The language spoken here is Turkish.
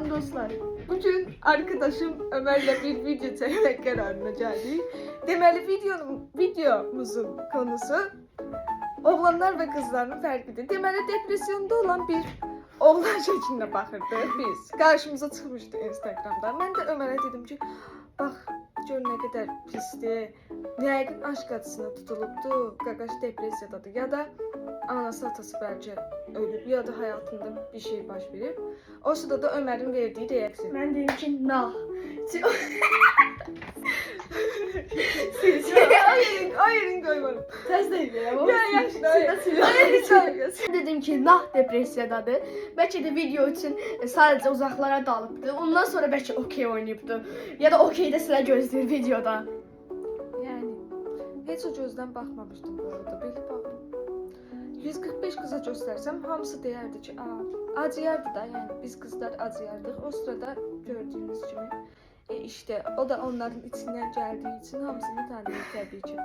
Salam dostlar. Bugün arkadaşım Ömer'le bir video çekmek kararına geldik. Deməli videomuzun konusu oğlanlar ve kızların fərqidir. Deməli depresyonda olan bir oğlan şəklinə baxırdıq biz. Karşımıza çıxmışdı Instagramda. Ben de Ömer'e dedim ki, bak gör ne kadar pisdir. Yəqin aşk acısına tutulubdu, qaqaş depressiyadadır ya da anası atası bəlkə ölüb ya da hayatında bir şey baş verib. O sırada da Ömer'in verdiği reaksiyon. Ben dedim ki nah. Hayır koymadım. Tez değil ya. Ya yaşlı. Hayır. Ben dedim ki nah depressiyadadır. Belki de video için sadece uzaklara dalıbdı. Ondan sonra belki okey oynayıbdı. Ya da okeyde silah gözləyir videoda. Yani hiç o gözden bakmamıştım bu arada. Belki baktım. 145 kıza göstersem hamısı derdi ki acıyardı da, yani biz kızlar acıyardık. O sırada gördüğünüz gibi işte o da onların içinden geldiği için hamısını tanıyor tabii ki.